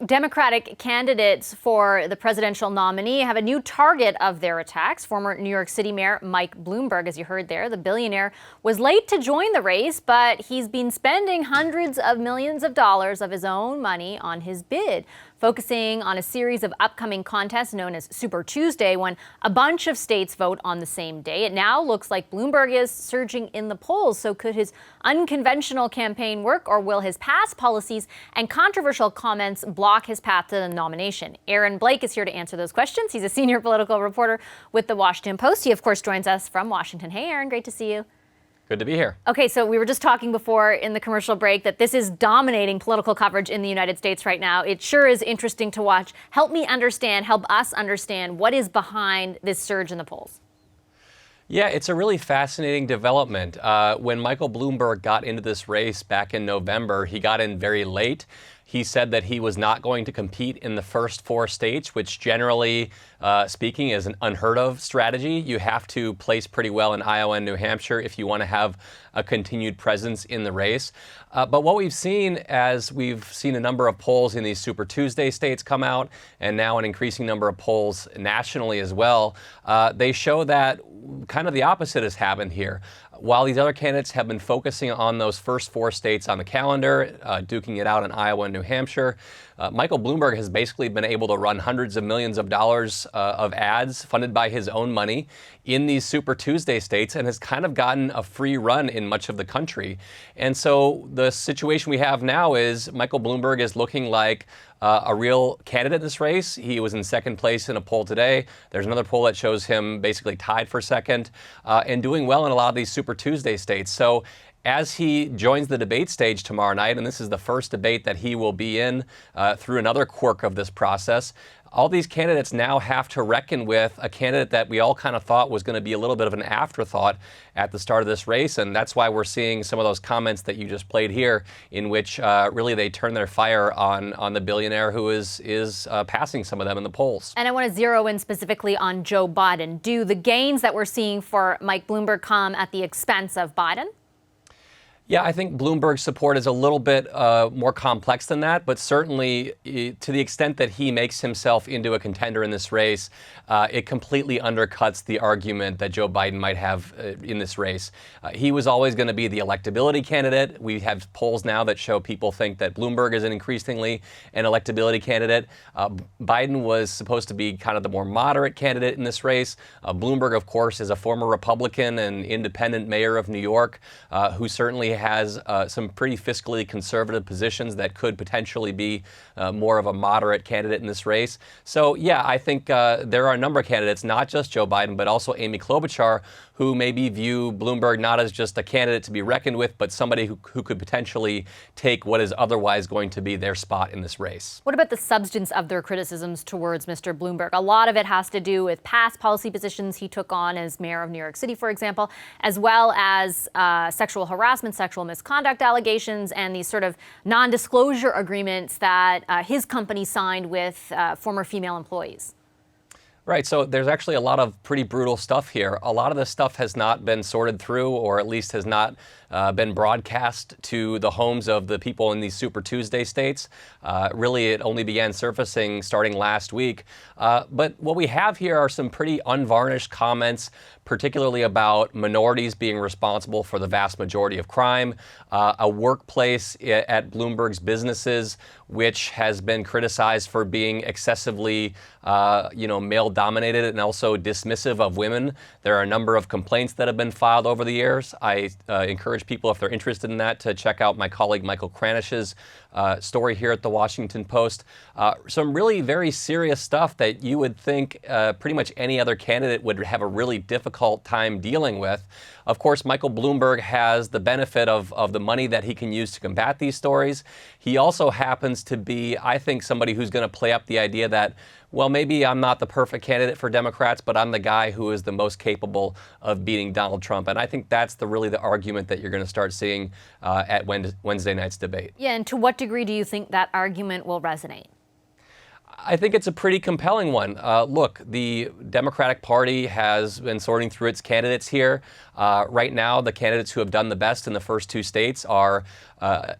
Democratic candidates for the presidential nominee have a new target of their attacks. Former New York City Mayor Mike Bloomberg, as you heard there, the billionaire, was late to join the race, but he's been spending hundreds of millions of dollars of his own money on his bid, focusing on a series of upcoming contests known as Super Tuesday, when a bunch of states vote on the same day. It now looks like Bloomberg is surging in the polls. So could his unconventional campaign work, or will his past policies and controversial comments block his path to the nomination? Aaron Blake is here to answer those questions. He's a senior political reporter with The Washington Post. He, of course, joins us from Washington. Hey, Aaron, great to see you. Good to be here. Okay, so we were just talking before in the commercial break that this is dominating political coverage in the United States right now. It sure is interesting to watch. Help us understand what is behind this surge in the polls. Yeah, it's a really fascinating development. When Michael Bloomberg got into this race back in November, he got in very late. He said that he was not going to compete in the first 4 states, which generally speaking is an unheard of strategy. You have to place pretty well in Iowa and New Hampshire if you want to have a continued presence in the race. But what we've seen, as we've seen a number of polls in these Super Tuesday states come out, and now an increasing number of polls nationally as well, they show that kind of the opposite has happened here. While these other candidates have been focusing on those first 4 states on the calendar, duking it out in Iowa and New Hampshire, Michael Bloomberg has basically been able to run hundreds of millions of dollars of ads funded by his own money in these Super Tuesday states, and has kind of gotten a free run in much of the country. And so the situation we have now is Michael Bloomberg is looking like a real candidate in this race. He was in second place in a poll today. There's another poll that shows him basically tied for second, and doing well in a lot of these Super Tuesday states. So as he joins the debate stage tomorrow night, and this is the first debate that he will be in through another quirk of this process, all these candidates now have to reckon with a candidate that we all kind of thought was going to be a little bit of an afterthought at the start of this race. And that's why we're seeing some of those comments that you just played here, in which really they turn their fire on the billionaire who is passing some of them in the polls. And I want to zero in specifically on Joe Biden. Do the gains that we're seeing for Mike Bloomberg come at the expense of Biden? Yeah, I think Bloomberg's support is a little bit more complex than that, but certainly to the extent that he makes himself into a contender in this race, it completely undercuts the argument that Joe Biden might have in this race. He was always going to be the electability candidate. We have polls now that show people think that Bloomberg is increasingly an electability candidate. Biden was supposed to be kind of the more moderate candidate in this race. Bloomberg, of course, is a former Republican and independent mayor of New York, who certainly has some pretty fiscally conservative positions that could potentially be more of a moderate candidate in this race. So, yeah, I think there are a number of candidates, not just Joe Biden, but also Amy Klobuchar, who maybe view Bloomberg not as just a candidate to be reckoned with, but somebody who could potentially take what is otherwise going to be their spot in this race. What about the substance of their criticisms towards Mr. Bloomberg? A lot of it has to do with past policy positions he took on as mayor of New York City, for example, as well as sexual harassment, sexual misconduct allegations, and these sort of non-disclosure agreements that his company signed with former female employees. Right. So there's actually a lot of pretty brutal stuff here. A lot of this stuff has not been sorted through, or at least has not been broadcast to the homes of the people in these Super Tuesday states. Really, it only began surfacing starting last week. But what we have here are some pretty unvarnished comments, particularly about minorities being responsible for the vast majority of crime, a workplace at Bloomberg's businesses, which has been criticized for being excessively, male-dominated and also dismissive of women. There are a number of complaints that have been filed over the years. I encourage people, if they're interested in that, to check out my colleague Michael Kranish's story here at The Washington Post. Some really very serious stuff that you would think pretty much any other candidate would have a really difficult time dealing with. Of course, Michael Bloomberg has the benefit of the money that he can use to combat these stories. He also happens to be, I think, somebody who's going to play up the idea that, well, maybe I'm not the perfect candidate for Democrats, but I'm the guy who is the most capable of beating Donald Trump. And I think that's really the argument that you're going to start seeing at Wednesday night's debate. Yeah, and to what degree do you think that argument will resonate? I think it's a pretty compelling one. Look, the Democratic Party has been sorting through its candidates here. Right now, the candidates who have done the best in the first 2 states are a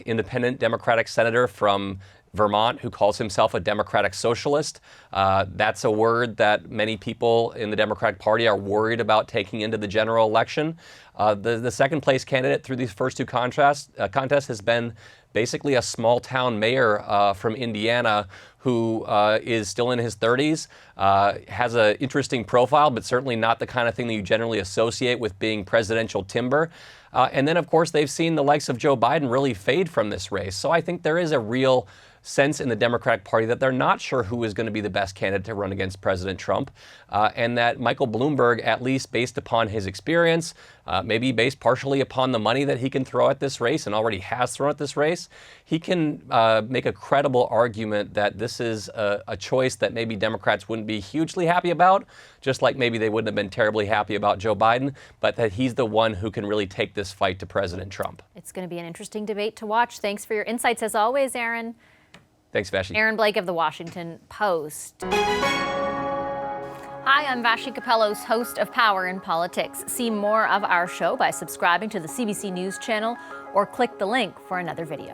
independent Democratic senator from Vermont, who calls himself a Democratic socialist. That's a word that many people in the Democratic Party are worried about taking into the general election. The second place candidate through these first two contests has been basically a small town mayor from Indiana who is still in his 30s, has an interesting profile, but certainly not the kind of thing that you generally associate with being presidential timber. And then, of course, they've seen the likes of Joe Biden really fade from this race. So I think there is a real sense in the Democratic Party that they're not sure who is going to be the best candidate to run against President Trump, and that Michael Bloomberg, at least based upon his experience, maybe based partially upon the money that he can throw at this race and already has thrown at this race, he can make a credible argument that this is a choice that maybe Democrats wouldn't be hugely happy about, just like maybe they wouldn't have been terribly happy about Joe Biden, but that he's the one who can really take this fight to President Trump. It's going to be an interesting debate to watch. Thanks for your insights as always, Aaron. Thanks, Vashi. Aaron Blake of The Washington Post. Hi, I'm Vashi Capellos, host of Power in Politics. See more of our show by subscribing to the CBC News channel or click the link for another video.